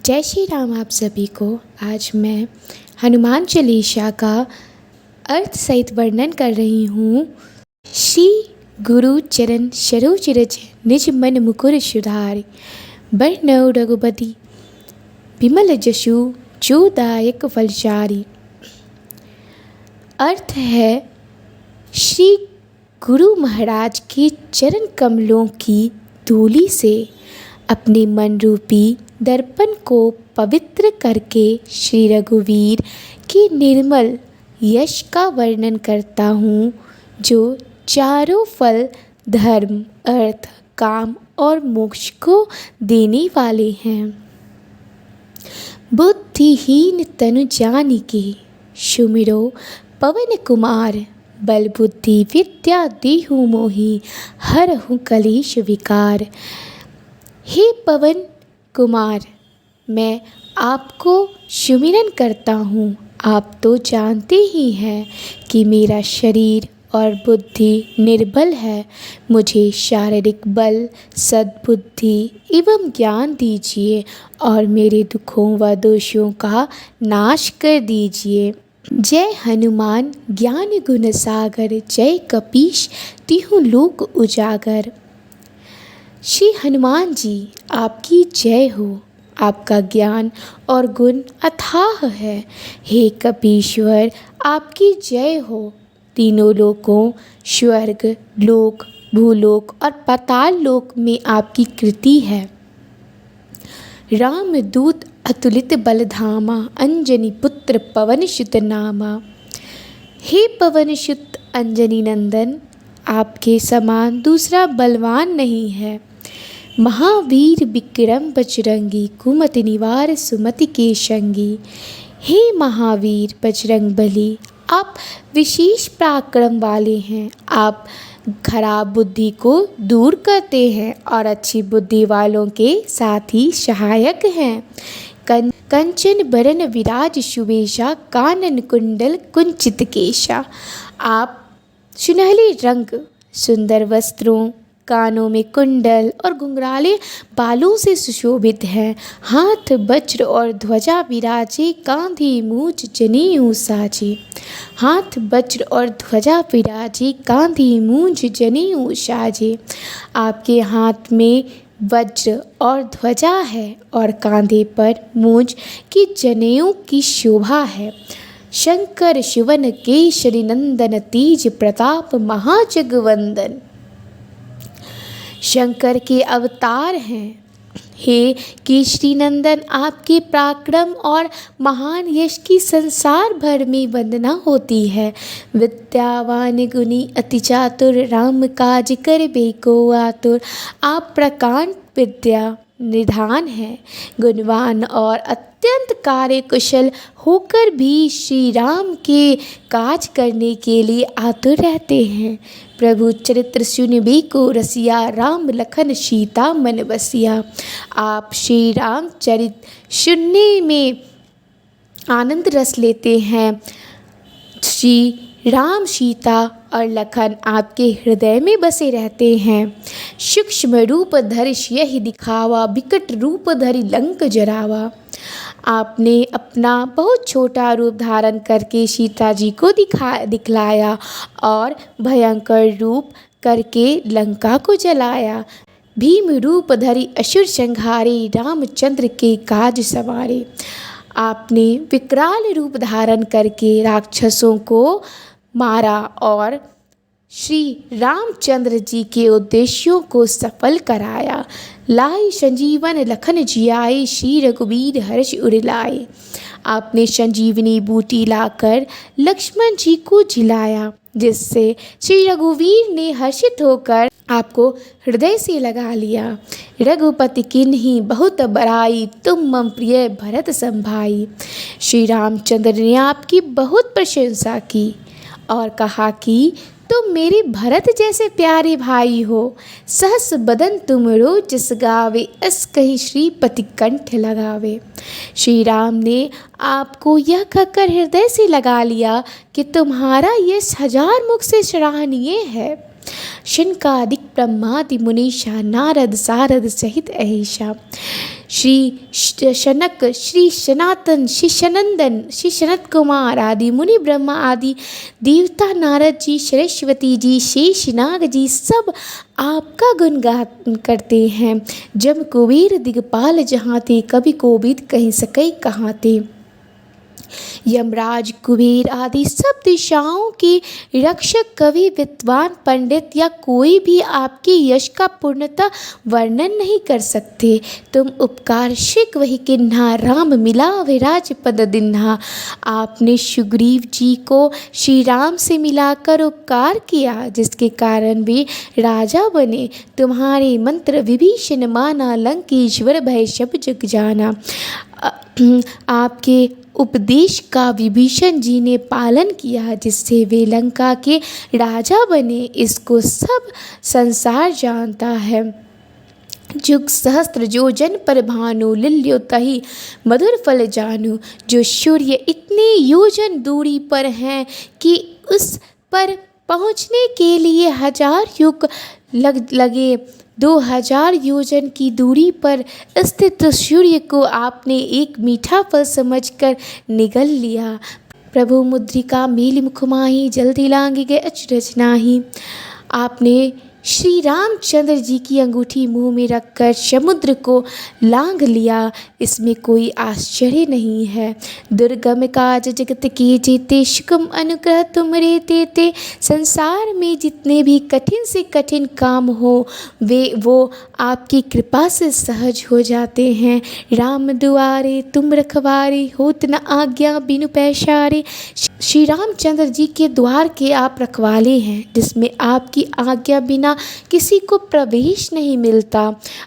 जय श्री राम आप सभी को। आज मैं हनुमान चालीसा का अर्थ सहित वर्णन कर रही हूँ। श्री गुरु चरण सरोज रज निज मन मुकुर सुधारि बरनउँ रघुपति बिमल जसु जो दायक फलचारि। अर्थ है श्री गुरु महाराज के चरण कमलों की धूलि से अपने मन रूपी दर्पण को पवित्र करके श्री रघुवीर के निर्मल यश का वर्णन करता हूँ, जो चारों फल धर्म अर्थ काम और मोक्ष को देने वाले हैं। बुद्धिहीन तनु जानिके सुमिरो पवन कुमार बल बुद्धि विद्या देहु मोहि हरहु कलेश विकार। हे पवन कुमार, मैं आपको सुमिरन करता हूँ। आप तो जानते ही हैं कि मेरा शरीर और बुद्धि निर्बल है। मुझे शारीरिक बल सद्बुद्धि एवं ज्ञान दीजिए और मेरे दुखों व दोषों का नाश कर दीजिए। जय हनुमान ज्ञान गुण सागर, जय कपीश तिहु लोक उजागर। श्री हनुमान जी आपकी जय हो। आपका ज्ञान और गुण अथाह है। हे कपीश्वर आपकी जय हो। तीनों लोकों स्वर्ग लोक भूलोक और पाताल लोक में आपकी कृति है। रामदूत अतुलित बलधामा, अंजनी पुत्र पवन सुत नामा। हे पवन सुत अंजनी नंदन, आपके समान दूसरा बलवान नहीं है। महावीर विक्रम बजरंगी, कुमति निवार सुमति के संगी। हे महावीर बजरंग बली, आप विशेष पराक्रम वाले हैं। आप खराब बुद्धि को दूर करते हैं और अच्छी बुद्धि वालों के साथ ही सहायक हैं। कंचन बरन विराज सुबेशा, कानन कुंडल कुंचित केशा। आप सुनहले रंग सुंदर वस्त्रों, कानों में कुंडल और घुंघराले बालों से सुशोभित हैं। हाथ वज्र और ध्वजा विराजे, कांधे मूंज जनेऊ साजे। हाथ वज्र और ध्वजा विराजे, कांधे मूंज जनेऊ साजे। आपके हाथ में वज्र और ध्वजा है और कांधे पर मूंज की जनेऊ की शोभा है। शंकर शिवन केशरी नंदन, तेज प्रताप महाजगवंदन। शंकर के अवतार हैं। हे केशरी नंदन, आपके पराक्रम और महान यश की संसार भर में वंदना होती है। विद्यावान गुणी अति चातुर, राम काज करबे को आतुर। आप प्रकांड विद्या निधान हैं। गुणवान और अत्यंत कार्यकुशल होकर भी श्री राम के काज करने के लिए आतुर रहते हैं। प्रभु चरित्र सुनबे को रसिया, राम लखन सीता मन बसिया। आप श्री राम चरित सुनने में आनंद रस लेते हैं। श्री राम सीता और लखन आपके हृदय में बसे रहते हैं। सूक्ष्म रूप धरि सियहि दिखावा, विकट रूप धरि लंक जरावा। आपने अपना बहुत छोटा रूप धारण करके सीता जी को दिखलाया और भयंकर रूप करके लंका को जलाया। भीम रूप धरि असुर संहारे, रामचंद्र के काज सवारे। आपने विकराल रूप धारण करके राक्षसों को मारा और श्री रामचंद्र जी के उद्देश्यों को सफल कराया। लाई संजीवन लखन जियाए, श्री रघुवीर हर्ष उर लाए। आपने संजीवनी बूटी लाकर लक्ष्मण जी को झिलाया, जिससे श्री रघुवीर ने हर्षित होकर आपको हृदय से लगा लिया। रघुपति किन्ही बहुत बड़ाई, तुम मम प्रिय भरत संभाई। श्री रामचंद्र ने आपकी बहुत प्रशंसा की और कहा कि तुम मेरे भरत जैसे प्यारे भाई हो। सहस बदन तुमरो जस गावे, अस कहीं श्रीपति कंठ लगावे। श्री राम ने आपको यह कहकर हृदय से लगा लिया कि तुम्हारा यश हजार मुख से सराहनीय है। शनकादिक ब्रह्मादि मुनीषा नारद सारद सहित अहिषा। श्री शनक, श्री सनातन, श्री सनंदन, श्री सनत कुमार आदि मुनि ब्रह्मा आदि देवता, नारद जी, सरस्वती जी, शेषनाग जी सब आपका गुणगान करते हैं। जब कुबेर दिगपाल जहाँ थे, कभी कोविद कहीं सकै कहाँ थे। यमराज, कुबेर आदि सब दिशाओं के रक्षक, कवि, विद्वान, पंडित या कोई भी आपके यश का पूर्णतः वर्णन नहीं कर सकते। तुम उपकार शिक वही किन्हा, राम मिला विराज पद दिन्हा। आपने सुग्रीव जी को श्री राम से मिलाकर उपकार किया, जिसके कारण वे राजा बने। तुम्हारे मंत्र विभीषण माना, लंकेश्वर भय सब जग जाना। आपके उपदेश का विभीषण जी ने पालन किया, जिससे वे लंका के राजा बने। इसको सब संसार जानता है। जुग सहस्त्र जो जन पर भानु, लिल्यो तही मधुर फल जानू। जो सूर्य इतने योजन दूरी पर हैं कि उस पर पहुँचने के लिए 1000 युग लगे, 2000 योजन की दूरी पर स्थित सूर्य को आपने एक मीठा फल समझकर निगल लिया। प्रभु मुद्रिका मेलि मुख माही, जल्दी लांघि गए अचरज नाही। आपने श्री रामचंद्र जी की अंगूठी मुंह में रखकर समुद्र को लांघ लिया, इसमें कोई आश्चर्य नहीं है। दुर्गम काज जगत के जेते, शुकम अनुग्रह तुमरे तेते। संसार में जितने भी कठिन से कठिन काम हो, वो आपकी कृपा से सहज हो जाते हैं। राम दुआरे तुम रखवारे, होत न आज्ञा बिनु पैसारे। श्री रामचंद्र जी के द्वार के आप रखवाले हैं, जिसमें आपकी आज्ञा बिना किसी को प्रवेश नहीं मिलता।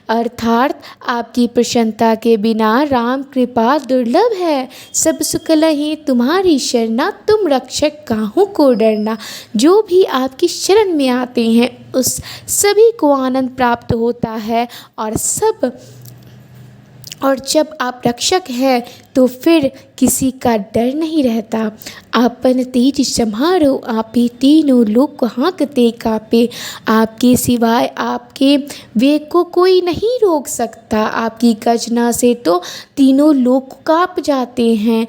अर्थात आपकी प्रसन्नता के बिना राम कृपा दुर्लभ है। सब सुख लहे तुम्हारी शरणा, तुम रक्षक काहू को डरना। जो भी आपकी शरण में आते हैं, उस सभी को आनंद प्राप्त होता है। और जब आप रक्षक हैं तो फिर किसी का डर नहीं रहता। आपन तेज सम्हारो आपे, तीनों लोक हाँकते कापे। आपके सिवाय आपके वेग को कोई नहीं रोक सकता। आपकी गर्जना से तो तीनों लोक काँप जाते हैं।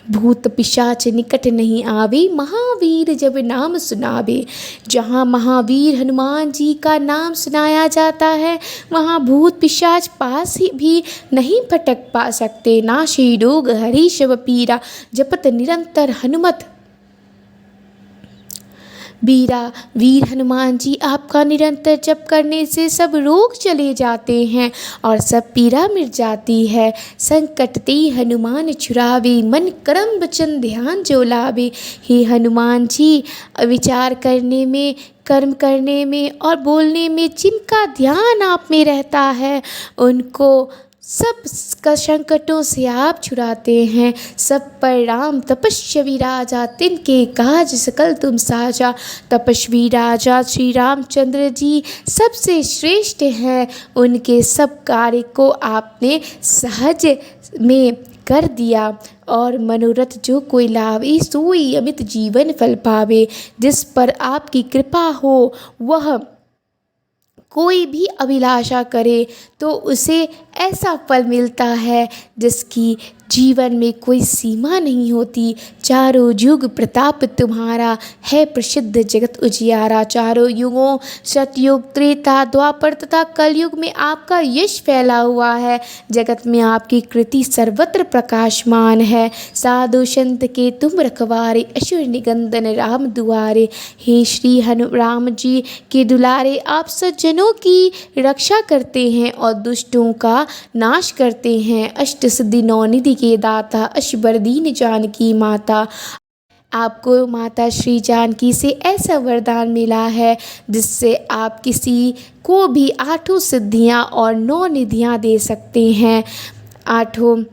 भूत पिशाच निकट नहीं आवे, महावीर जब नाम सुनावे। जहाँ महावीर हनुमान जी का नाम सुनाया जाता है, वहाँ भूत पिशाच पास ही भी नहीं फटक पा सकते। नाशे रोग हरि शव पीरा, जपत निरंतर हनुमत बीरा। वीर हनुमान जी आपका निरंतर जप करने से सब रोग चले जाते हैं और सब पीड़ा मिट जाती है। संकट ते हनुमान छुड़ावे, मन कर्म वचन ध्यान जो लावे। हे हनुमान जी, विचार करने में, कर्म करने में और बोलने में जिनका ध्यान आप में रहता है, उनको सब संकटों से आप छुड़ाते हैं। सब पर राम तपस्वी राजा, तिनके काज सकल तुम साजा। तपस्वी राजा श्री रामचंद्र जी सबसे श्रेष्ठ हैं। उनके सब कार्य को आपने सहज में कर दिया और मनोरथ जो कोई लावे, सोई अमित जीवन फल पावे। जिस पर आपकी कृपा हो, वह कोई भी अभिलाषा करे तो उसे ऐसा फल मिलता है जिसकी जीवन में कोई सीमा नहीं होती। चारों युग प्रताप तुम्हारा है, प्रसिद्ध जगत उजियारा। चारों युगों सतयुग, त्रेता, द्वापर तथा कलयुग में आपका यश फैला हुआ है। जगत में आपकी कृति सर्वत्र प्रकाशमान है। साधु संत के तुम रखवारे, असुर निकंदन राम दुआरे। हे श्री राम जी के दुलारे, आप सज्जनों की रक्षा करते हैं और दुष्टों का नाश करते हैं। अष्ट सिद्धि नौ निधि के दाता, अशबर दीन जानकी माता। आपको माता श्री जानकी से ऐसा वरदान मिला है जिससे आप किसी को भी 8 सिद्धियां और 9 निधियां दे सकते हैं। 8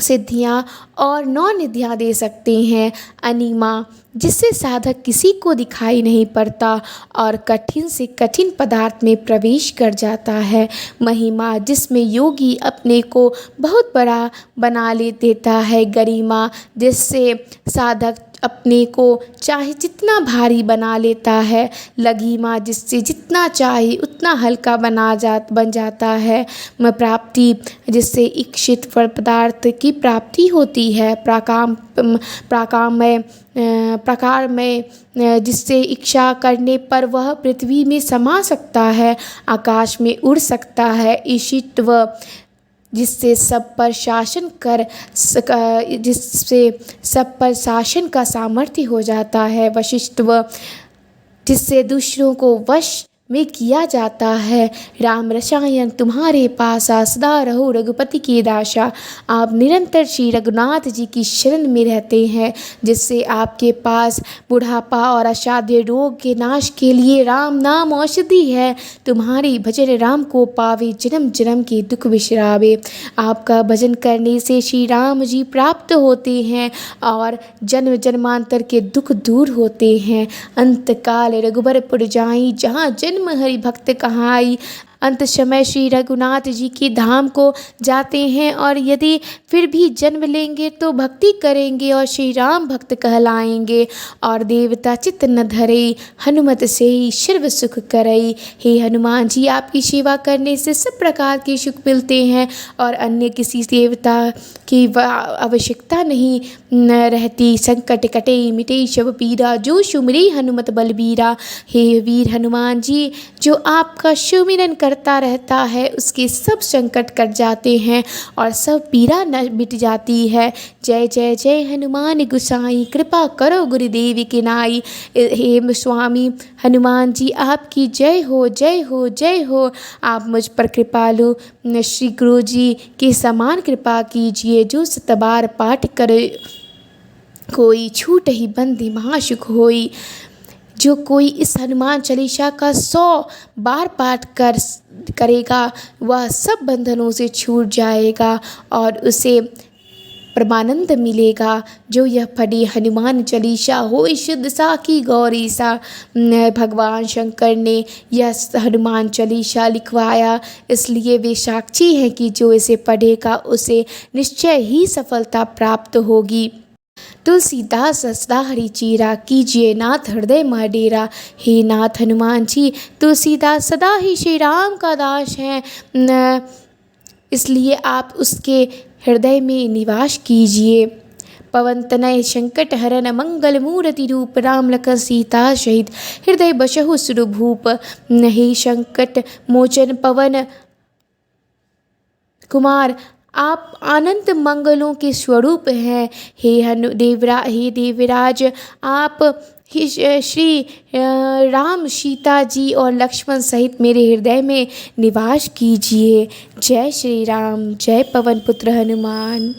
सिद्धियां और 9 निधियां दे सकते हैं। अनिमा, जिससे साधक किसी को दिखाई नहीं पड़ता और कठिन से कठिन पदार्थ में प्रवेश कर जाता है। महिमा, जिसमें योगी अपने को बहुत बड़ा बना ले देता है। गरिमा, जिससे साधक अपने को चाहे जितना भारी बना लेता है, लघिमा जिससे जितना चाहे उतना हल्का बन जाता है। प्राप्ति जिससे इच्छित फल पदार्थ की प्राप्ति होती है। प्रकार में जिससे इच्छा करने पर वह पृथ्वी में समा सकता है, आकाश में उड़ सकता है। ईशित्व जिससे सब पर शासन का सामर्थ्य हो जाता है। वशिष्ठत्व जिससे दूसरों को वश में किया जाता है। राम रसायन तुम्हारे पास सदा रहो रघुपति की दासा। आप निरंतर श्री रघुनाथ जी की शरण में रहते हैं, जिससे आपके पास बुढ़ापा और असाध्य रोग के नाश के लिए राम नाम औषधि है। तुम्हारी भजन राम को पावे, जन्म जन्म के दुख विश्रावे। आपका भजन करने से श्री राम जी प्राप्त होते हैं और जन्म जन्मांतर के दुख दूर होते हैं। अंतकाल रघुबरपुर जाई, जहाँ जन्म हरि भक्त कहाई। अंत समय श्री रघुनाथ जी की धाम को जाते हैं और यदि फिर भी जन्म लेंगे तो भक्ति करेंगे और श्री राम भक्त कहलाएंगे। और देवता चित्त न धरई, हनुमत से ही सर्व सुख करई। हे हनुमान जी, आपकी सेवा करने से सब प्रकार के सुख मिलते हैं और अन्य किसी देवता की आवश्यकता नहीं रहती। संकट कटे मिटे सब पीरा, जो सुमिरे हनुमत बलबीरा। हे वीर हनुमान जी, जो आपका सुमिरन करता रहता है उसके सब संकट कट जाते हैं और सब पीड़ा न मिट जाती है। जय जय जय हनुमान गोसाई, कृपा करो गुरुदेव की नाई। हे स्वामी हनुमान जी, आपकी जय हो जय हो जय हो। आप मुझ पर कृपालु श्री गुरु जी के समान कृपा कीजिए। जो सतबार पाठ करे कोई, छूट ही बंदी महासुख होई। जो कोई इस हनुमान चालीसा का 100 बार पाठ करेगा वह सब बंधनों से छूट जाएगा और उसे परमानंद मिलेगा। जो यह पढ़े हनुमान चालीसा होई शुद्ध साखी गौरी सा। भगवान शंकर ने यह हनुमान चालीसा लिखवाया, इसलिए वे साक्षी हैं कि जो इसे पढ़ेगा उसे निश्चय ही सफलता प्राप्त होगी। तुलसीदास सदा हरि चीरा, कीजिए नाथ हृदय मह डेरा। हे नाथ हनुमान जी, तुलसीदास सदा ही श्री राम का दास हैं, इसलिए आप उसके हृदय में निवास कीजिए। पवन तनय संकट हरन, मंगल मूर्ति रूप, राम लखन सीता सहित हृदय बसहु सुरभूप। हे संकट मोचन पवन कुमार, आप अनंत मंगलों के स्वरूप हैं। हे देवराज, आप श्री राम, सीता जी और लक्ष्मण सहित मेरे हृदय में निवास कीजिए। जय श्री राम, जय पवन पुत्र हनुमान।